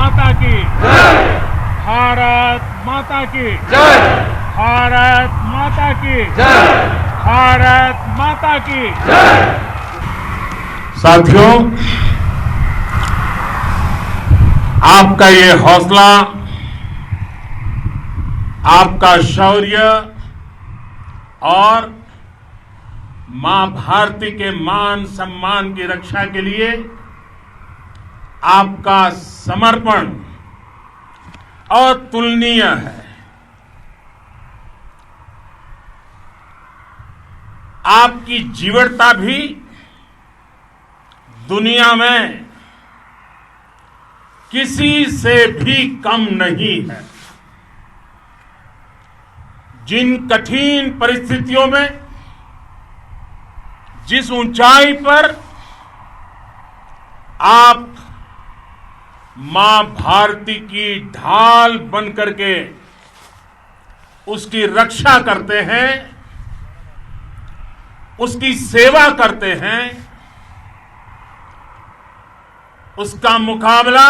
माता की जय। भारत माता की जय। भारत माता की जय। भारत माता की जय। साथियों, आपका ये हौसला, आपका शौर्य और मां भारती के मान सम्मान की रक्षा के लिए आपका समर्पण अतुलनीय है। आपकी जीवटता भी दुनिया में किसी से भी कम नहीं है। जिन कठिन परिस्थितियों में, जिस ऊंचाई पर आप मां भारती की ढाल बनकर के उसकी रक्षा करते हैं, उसकी सेवा करते हैं, उसका मुकाबला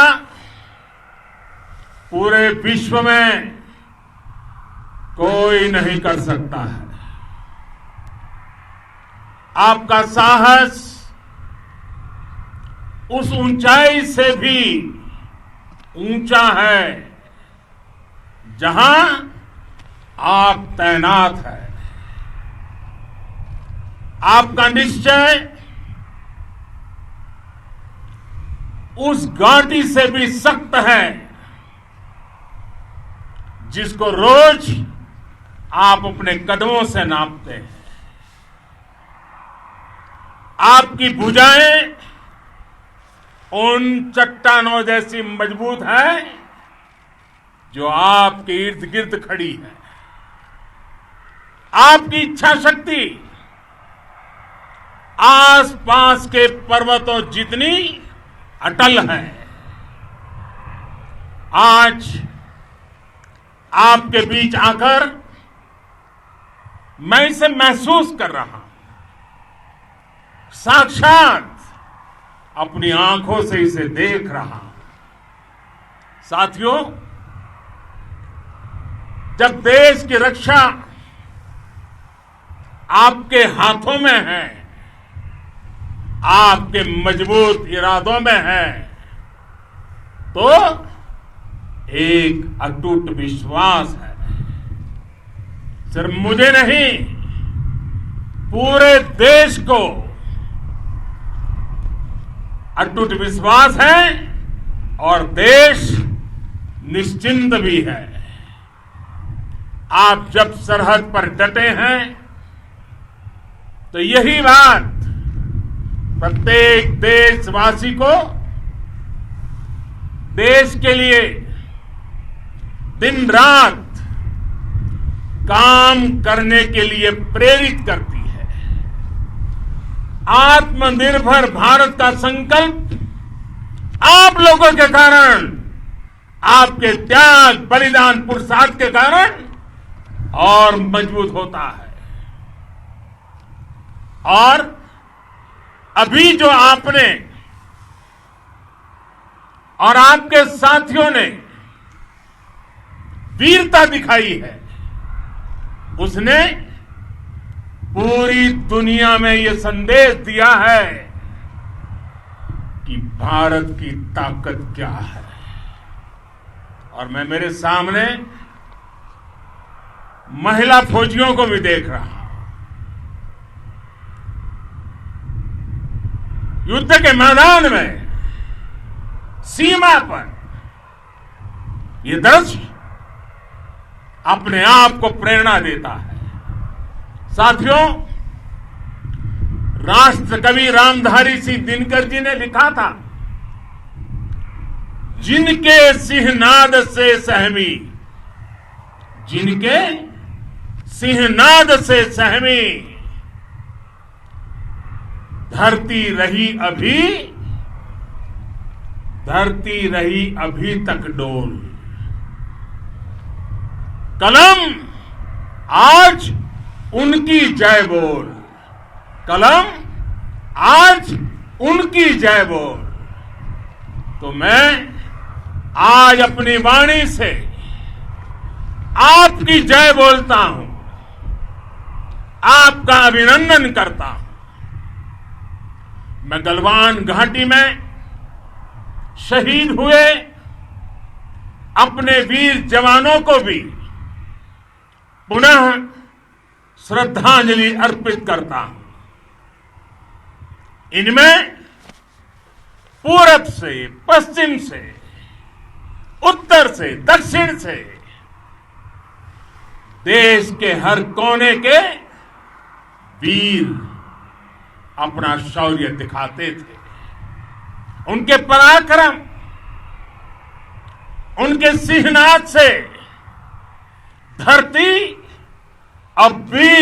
पूरे विश्व में कोई नहीं कर सकता है। आपका साहस उस ऊंचाई से भी ऊंचा है जहां आप तैनात हैं। आपका निश्चय उस घाटी से भी सख्त है जिसको रोज आप अपने कदमों से नापते हैं। आपकी भुजाएं उन चट्टानों जैसी मजबूत है जो आपके इर्द गिर्द खड़ी है। आपकी इच्छा शक्ति आसपास के पर्वतों जितनी अटल है। आज आपके बीच आकर मैं इसे महसूस कर रहा हूं, साक्षात अपनी आंखों से इसे देख रहा हूं। साथियों, जब देश की रक्षा आपके हाथों में है, आपके मजबूत इरादों में है, तो एक अटूट विश्वास है। सिर्फ मुझे नहीं, पूरे देश को अटूट विश्वास है और देश निश्चिंत भी है। आप जब सरहद पर डटे हैं तो यही बात प्रत्येक देशवासी को देश के लिए दिन रात काम करने के लिए प्रेरित करती है। आत्मनिर्भर भारत का संकल्प आप लोगों के कारण, आपके त्याग बलिदान पुरुषार्थ के कारण और मजबूत होता है। और अभी जो आपने और आपके साथियों ने वीरता दिखाई है, उसने पूरी दुनिया में यह संदेश दिया है कि भारत की ताकत क्या है। और मैं मेरे सामने महिला फौजियों को भी देख रहा हूं। युद्ध के मैदान में, सीमा पर, यह दृश्य अपने आप को प्रेरणा देता है। साथियों, राष्ट्र कवि रामधारी सिंह दिनकर जी ने लिखा था, जिनके सिंहनाद से सहमी, जिनके सिंहनाद से सहमी, धरती रही अभी तक डोल। कलम आज उनकी जय बोल, कलम आज उनकी जय बोल। तो मैं आज अपनी वाणी से आपकी जय बोलता हूं, आपका अभिनंदन करता हूं। मैं गलवान घाटी में शहीद हुए अपने वीर जवानों को भी पुनः श्रद्धांजलि अर्पित करता हूं। इनमें पूरब से, पश्चिम से, उत्तर से, दक्षिण से देश के हर कोने के वीर अपना शौर्य दिखाते थे। उनके पराक्रम, उनके सिंहनाद से धरती अब भी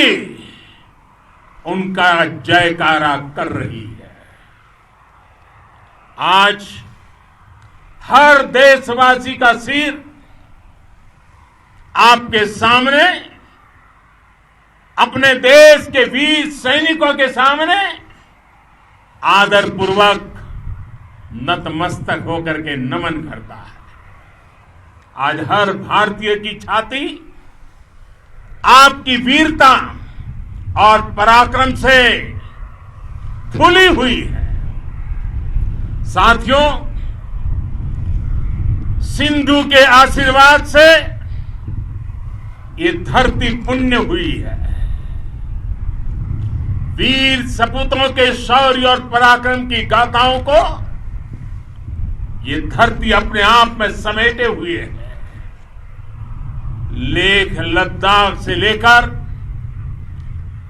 उनका जयकारा कर रही है। आज हर देशवासी का सिर आपके सामने, अपने देश के वीर सैनिकों के सामने आदरपूर्वक नतमस्तक होकर के नमन करता है। आज हर भारतीय की छाती आपकी वीरता और पराक्रम से फूली हुई है। साथियों, सिंधु के आशीर्वाद से ये धरती पुण्य हुई है। वीर सपूतों के शौर्य और पराक्रम की गाथाओं को ये धरती अपने आप में समेटे हुए है। लेह लद्दाख से लेकर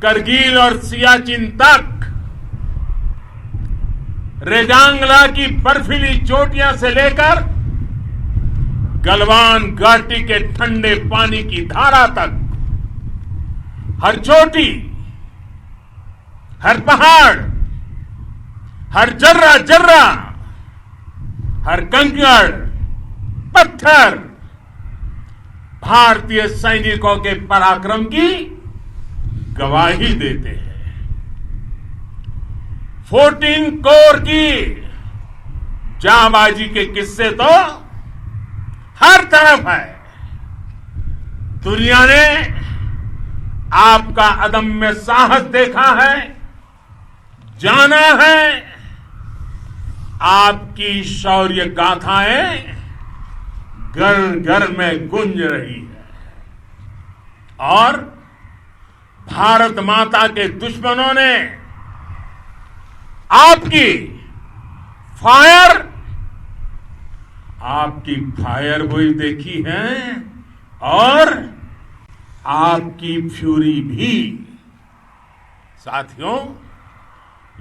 करगिल और सियाचिन तक, रेजांगला की बर्फीली चोटियां से लेकर गलवान घाटी के ठंडे पानी की धारा तक, हर चोटी, हर पहाड़, हर जर्रा जर्रा, हर कंकड़, पत्थर भारतीय सैनिकों के पराक्रम की गवाही देते हैं। 14 कोर की जांबाजी के किस्से तो हर तरफ है। दुनिया ने आपका अदम्य साहस देखा है, जाना है। आपकी शौर्य गाथाएं घर घर में गूंज रही है और भारत माता के दुश्मनों ने आपकी फायर हुई देखी है और आपकी फ्यूरी भी। साथियों,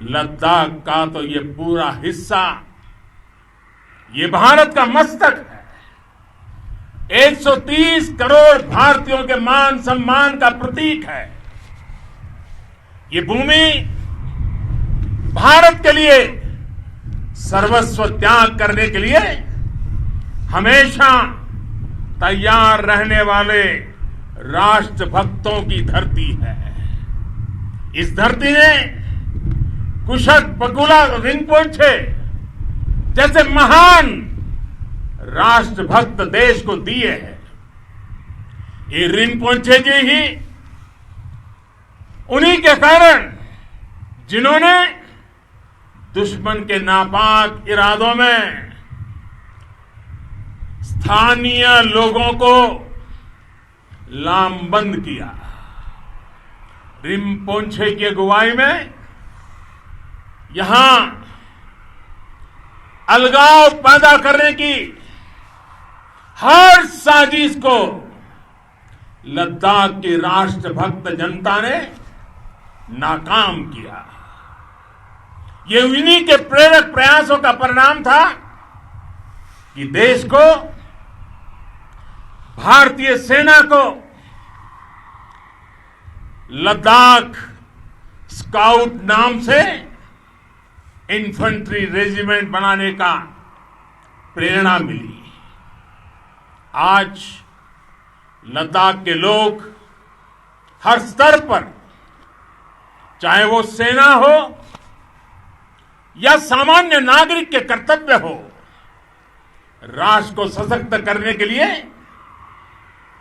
लद्दाख का तो ये पूरा हिस्सा ये भारत का मस्तक है। 130 करोड़ भारतीयों के मान सम्मान का प्रतीक है। ये भूमि भारत के लिए सर्वस्व त्याग करने के लिए हमेशा तैयार रहने वाले राष्ट्रभक्तों की धरती है। इस धरती ने कुशक बकुला रिंपोचे जैसे महान राष्ट्रभक्त देश को दिए हैं। ये रिंपोचे जी ही उन्हीं के कारण जिन्होंने दुश्मन के नापाक इरादों में स्थानीय लोगों को लामबंद किया। रिंपोचे की अगुवाई में यहां अलगाव पैदा करने की हर साजिश को लद्दाख की राष्ट्रभक्त जनता ने नाकाम किया। ये इन्हीं के प्रेरक प्रयासों का परिणाम था कि देश को, भारतीय सेना को लद्दाख स्काउट नाम से इन्फेंट्री रेजिमेंट बनाने का प्रेरणा मिली। आज लद्दाख के लोग हर स्तर पर, चाहे वो सेना हो या सामान्य नागरिक के कर्तव्य हो, राष्ट्र को सशक्त करने के लिए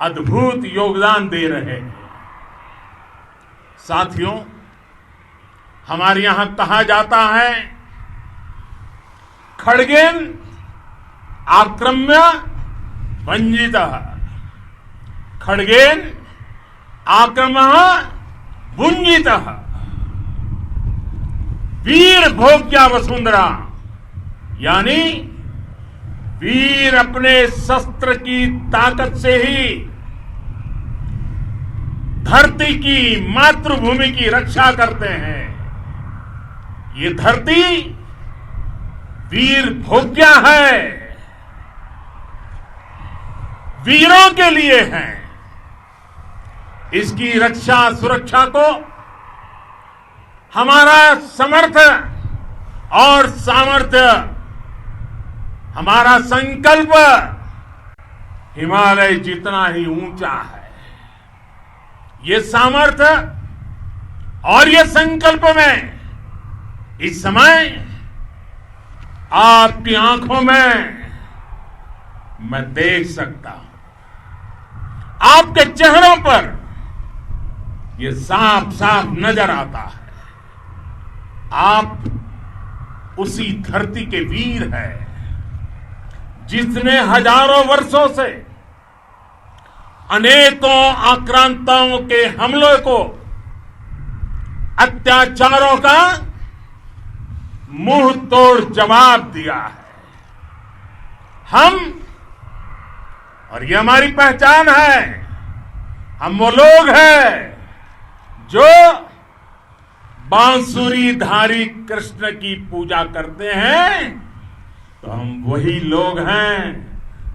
अद्भुत योगदान दे रहे हैं। साथियों, हमारे यहां कहा जाता है, खड्गेन आक्रम्य भंजितः, खड्गेन आक्रमः भुंजितः, वीर भोग्या वसुंधरा, यानी वीर अपने शस्त्र की ताकत से ही धरती की, मातृभूमि की रक्षा करते हैं। ये धरती वीर भोग्या है, वीरों के लिए है। इसकी रक्षा सुरक्षा को हमारा समर्थ और सामर्थ्य, हमारा संकल्प हिमालय जितना ही ऊंचा है। ये सामर्थ्य और ये संकल्प में इस समय आपकी आंखों में मैं देख सकता हूं, आपके चेहरों पर ये साफ साफ नजर आता है। आप उसी धरती के वीर हैं जिसने हजारों वर्षों से अनेकों आक्रांताओं के हमलों को, अत्याचारों का मुंह तोड़ जवाब दिया है। हम, और ये हमारी पहचान है, हम वो लोग हैं जो बांसुरीधारी कृष्ण की पूजा करते हैं, तो हम वही लोग हैं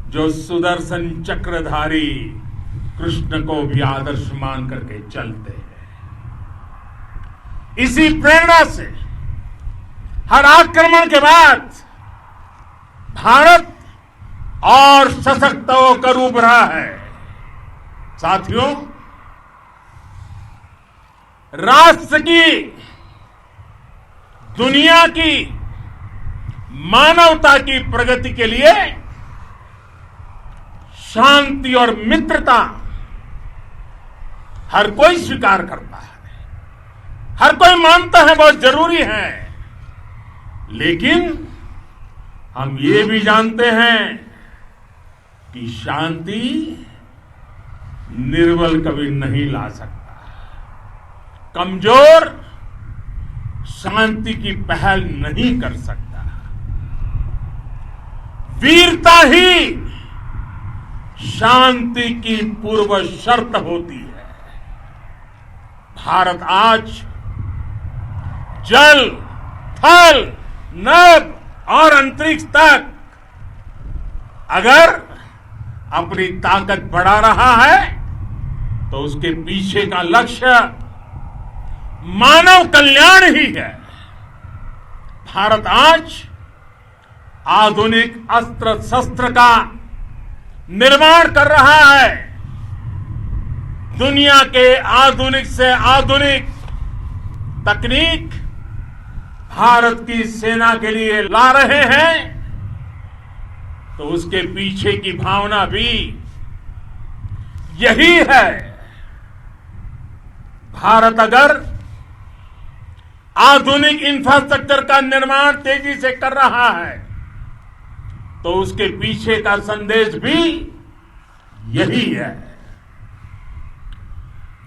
जो सुदर्शन चक्रधारी कृष्ण को भी आदर्श मान करके चलते हैं। इसी प्रेरणा से हर आक्रमण के बाद भारत और सशक्त होकर उभरा है। साथियों, राष्ट्र की, दुनिया की, मानवता की प्रगति के लिए शांति और मित्रता हर कोई स्वीकार करता है, हर कोई मानता है बहुत जरूरी है। लेकिन हम ये भी जानते हैं कि शांति निर्बल कभी नहीं ला सकता। कमजोर शांति की पहल नहीं कर सकता। वीरता ही शांति की पूर्व शर्त होती है। भारत आज जल, थल, नभ और अंतरिक्ष तक अगर अपनी ताकत बढ़ा रहा है तो उसके पीछे का लक्ष्य मानव कल्याण ही है। भारत आज आधुनिक अस्त्र शस्त्र का निर्माण कर रहा है। दुनिया के आधुनिक से आधुनिक तकनीक भारत की सेना के लिए ला रहे हैं, तो उसके पीछे की भावना भी यही है। भारत अगर आधुनिक इंफ्रास्ट्रक्चर का निर्माण तेजी से कर रहा है तो उसके पीछे का संदेश भी यही है।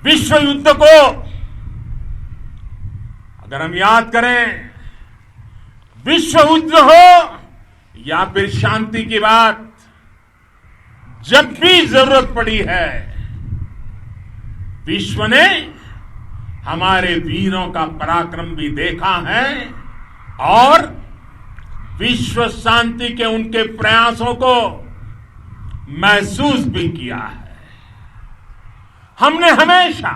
विश्व युद्ध को अगर हम याद करें, विश्व युद्ध हो या फिर शांति की बात, जब भी जरूरत पड़ी है, विश्व ने हमारे वीरों का पराक्रम भी देखा है और विश्व शांति के उनके प्रयासों को महसूस भी किया है। हमने हमेशा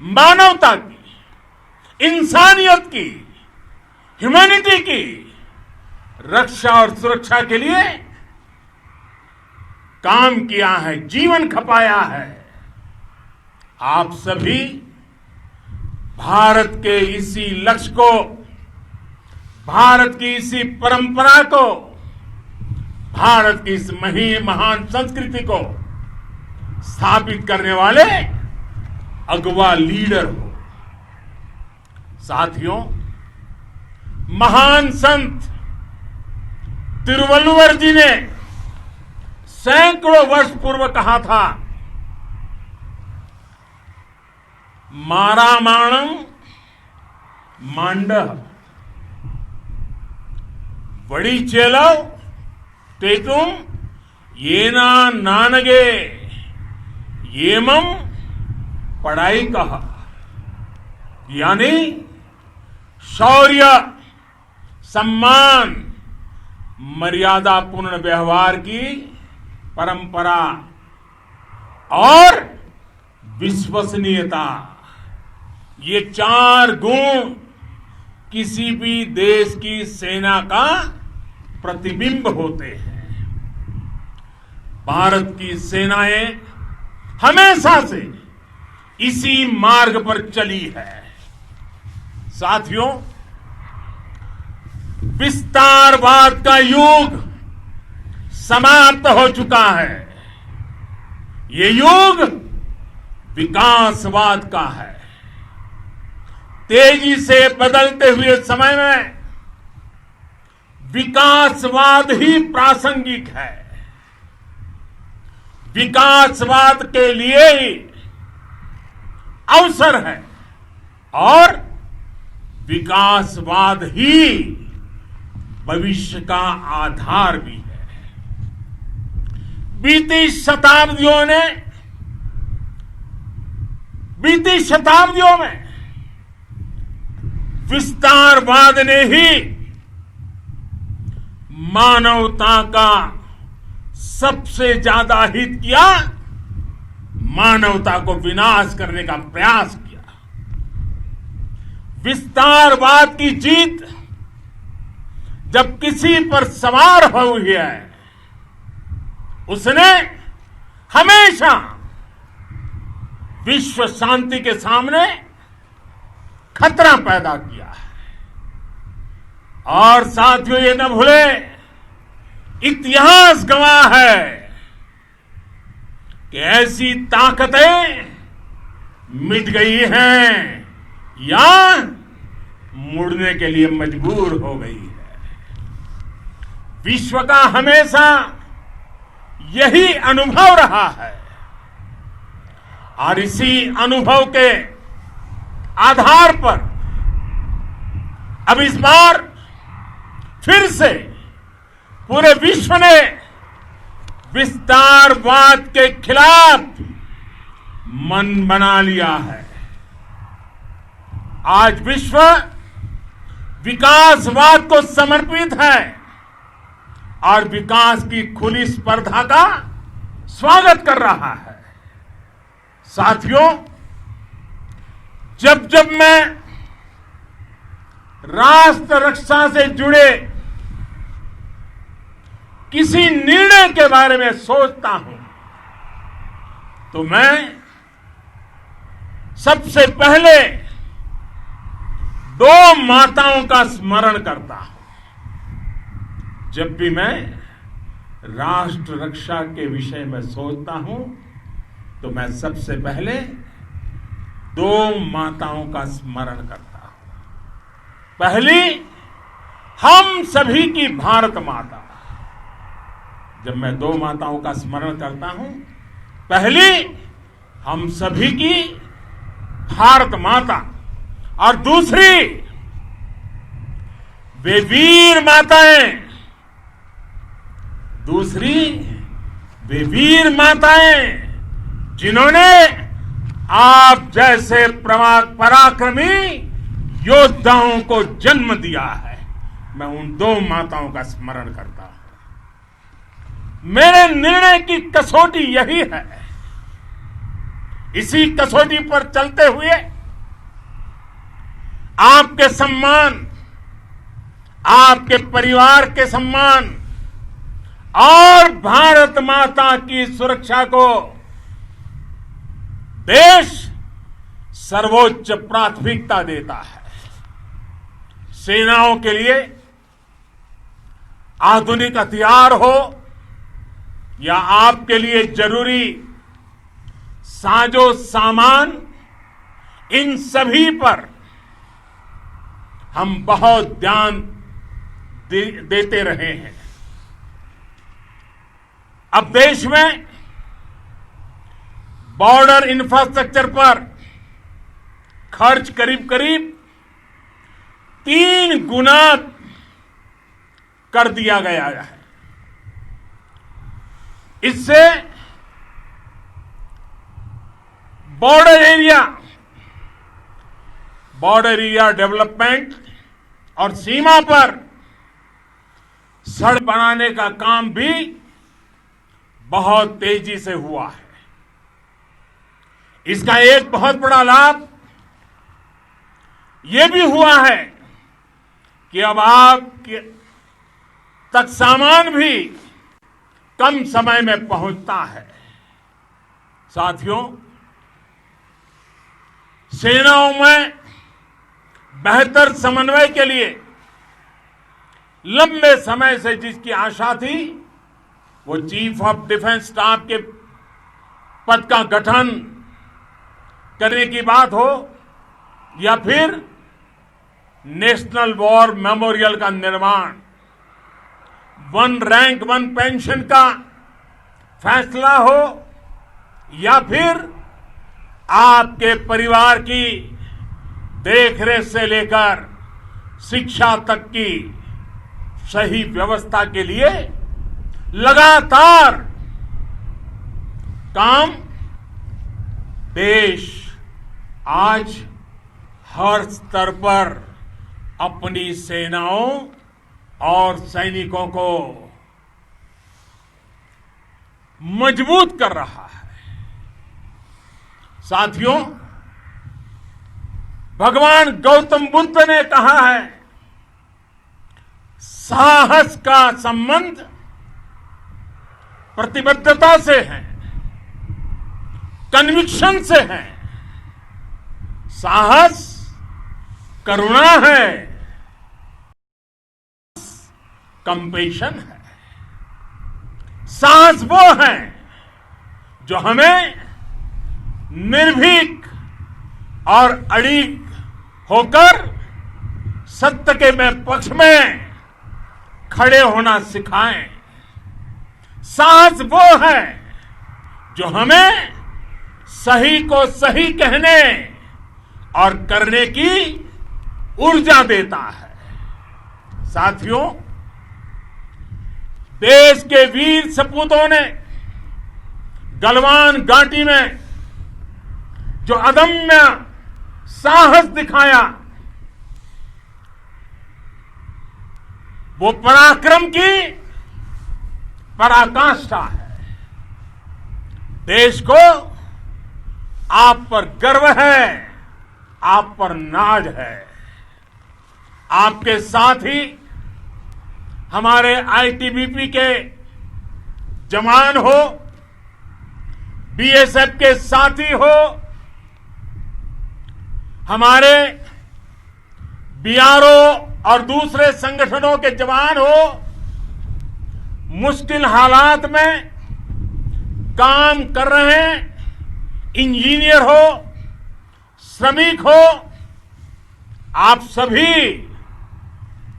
मानवता की, इंसानियत की, ह्यूमैनिटी की रक्षा और सुरक्षा के लिए काम किया है, जीवन खपाया है। आप सभी भारत के इसी लक्ष्य को, भारत की इसी परंपरा को भारत की इस महान संस्कृति को स्थापित करने वाले अगवा लीडर हो। साथियों, महान संत तिरुवल्लुवर जी ने सैकड़ों वर्ष पूर्व कहा था, मारामाणम मांडह वड़ी चेलव तेतुम येना नानगे येमम पढ़ाई कहा। यानी शौर्य, सम्मान, मर्यादापूर्ण व्यवहार की परंपरा और विश्वसनीयता, ये 4 गुण किसी भी देश की सेना का प्रतिबिंब होते हैं। भारत की सेनाएं हमेशा से इसी मार्ग पर चली है। साथियों, विस्तारवाद का युग समाप्त हो चुका है। ये युग विकासवाद का है। तेजी से बदलते हुए समय में विकासवाद ही प्रासंगिक है। विकासवाद के लिए ही अवसर है और विकासवाद ही भविष्य का आधार भी है। बीती शताब्दियों में विस्तारवाद ने ही मानवता का सबसे ज्यादा हित किया, मानवता को विनाश करने का प्रयास किया। विस्तारवाद की जीत जब किसी पर सवार हुई है, उसने हमेशा विश्व शांति के सामने खतरा पैदा किया है। और साथियों, ये न भूले, इतिहास गवाह है कि ऐसी ताकतें मिट गई हैं या मुड़ने के लिए मजबूर हो गई है। विश्व का हमेशा यही अनुभव रहा है और इसी अनुभव के आधार पर अब इस बार फिर से पूरे विश्व ने विस्तारवाद के खिलाफ मन बना लिया है। आज विश्व विकासवाद को समर्पित है और विकास की खुली स्पर्धा का स्वागत कर रहा है। साथियों, जब जब मैं राष्ट्र रक्षा से जुड़े किसी निर्णय के बारे में सोचता हूं तो मैं सबसे पहले 2 माताओं का स्मरण करता हूं। जब भी मैं राष्ट्र रक्षा के विषय में सोचता हूं तो मैं सबसे पहले 2 माताओं का स्मरण करता हूं। पहली, हम सभी की भारत माता। जब मैं 2 माताओं का स्मरण करता हूं, पहली हम सभी की भारत माता और दूसरी वे वीर माताएं, जिन्होंने आप जैसे पराक्रमी योद्धाओं को जन्म दिया है। मैं उन 2 माताओं का स्मरण करता हूं। मेरे निर्णय की कसौटी यही है। इसी कसौटी पर चलते हुए आपके सम्मान, आपके परिवार के सम्मान और भारत माता की सुरक्षा को देश सर्वोच्च प्राथमिकता देता है। सेनाओं के लिए आधुनिक हथियार हो या आपके लिए जरूरी साजो सामान, इन सभी पर हम बहुत ध्यान देते रहे हैं। अब देश में बॉर्डर इंफ्रास्ट्रक्चर पर खर्च करीब करीब 3 गुना कर दिया गया है। इससे बॉर्डर एरिया डेवलपमेंट और सीमा पर सड़क बनाने का काम भी बहुत तेजी से हुआ है। इसका एक बहुत बड़ा लाभ यह भी हुआ है कि अब आप तक सामान भी कम समय में पहुंचता है। साथियों, सेनाओं में बेहतर समन्वय के लिए लंबे समय से जिसकी आशा थी, वो चीफ ऑफ डिफेंस स्टाफ के पद का गठन करने की बात हो या फिर नेशनल वॉर मेमोरियल का निर्माण, 1 रैंक 1 पेंशन का फैसला हो या फिर आपके परिवार की देखरेख से लेकर शिक्षा तक की सही व्यवस्था के लिए लगातार काम, देश आज हर स्तर पर अपनी सेनाओं और सैनिकों को मजबूत कर रहा है। साथियों, भगवान गौतम बुद्ध ने कहा है, साहस का संबंध प्रतिबद्धता से है, कन्विक्शन से है। साहस करुणा है, कंपेशन है। साहस वो है जो हमें निर्भीक और अड़िग होकर सत्य के पक्ष में खड़े होना सिखाएं। साहस वो है जो हमें सही को सही कहने और करने की ऊर्जा देता है। साथियों, देश के वीर सपूतों ने गलवान घाटी में जो अदम्य साहस दिखाया, वो पराक्रम की पराकाष्ठा है। देश को आप पर गर्व है, आप पर नाज है। आपके साथ ही हमारे आईटीबीपी के जवान हो, बीएसएफ के साथी हो, हमारे बीआरओ और दूसरे संगठनों के जवान हो, मुश्किल हालात में काम कर रहे हैं, इंजीनियर हो, श्रमिक हो, आप सभी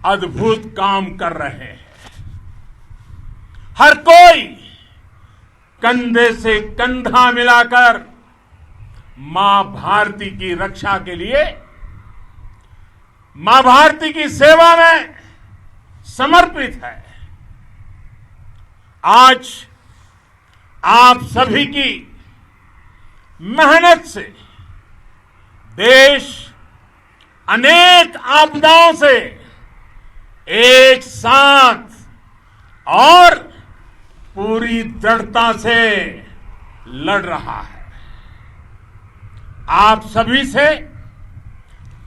अद्भुत काम कर रहे हैं। हर कोई कंधे से कंधा मिलाकर मां भारती की रक्षा के लिए, मां भारती की सेवा में समर्पित है। आज आप सभी की मेहनत से देश अनेक आपदाओं से एक साथ और पूरी दृढ़ता से लड़ रहा है। आप सभी से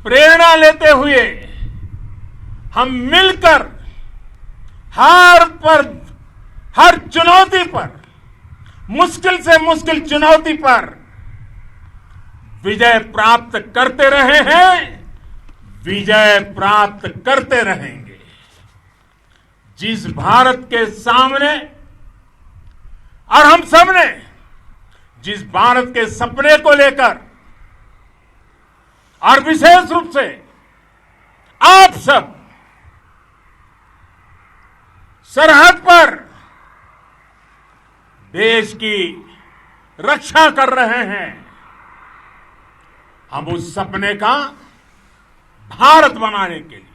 प्रेरणा लेते हुए हम मिलकर हर चुनौती पर, मुश्किल से मुश्किल चुनौती पर विजय प्राप्त करते रहे हैं, विजय प्राप्त करते रहेंगे। जिस भारत के सामने और हम सब ने जिस भारत के सपने को लेकर और विशेष रूप से आप सब सरहद पर देश की रक्षा कर रहे हैं, हम उस सपने का भारत बनाने के लिए,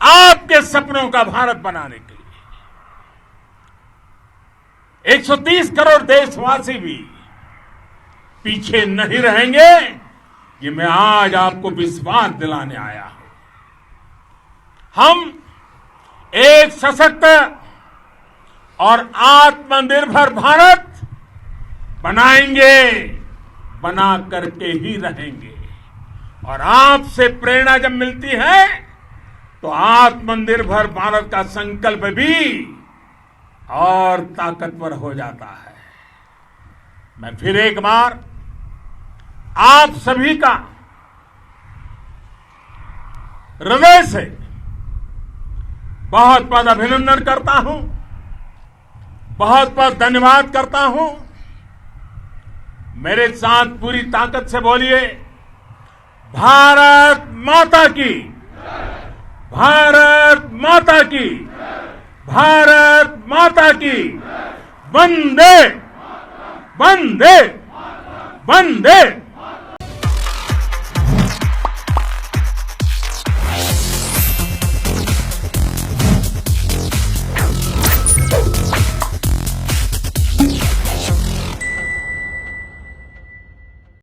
आपके सपनों का भारत बनाने के लिए 130 करोड़ देशवासी भी पीछे नहीं रहेंगे, ये मैं आज आपको विश्वास दिलाने आया हूं। हम एक सशक्त और आत्मनिर्भर भारत बनाएंगे, बना करके ही रहेंगे। और आपसे प्रेरणा जब मिलती है तो आत्मनिर्भर भारत का संकल्प भी और ताकतवर हो जाता है। मैं फिर एक बार आप सभी का हृदय से बहुत बहुत अभिनंदन करता हूं, बहुत बहुत धन्यवाद करता हूं। मेरे साथ पूरी ताकत से बोलिए, भारत माता की, भारत माता की, भारत माता की, वंदे वंदे वंदे।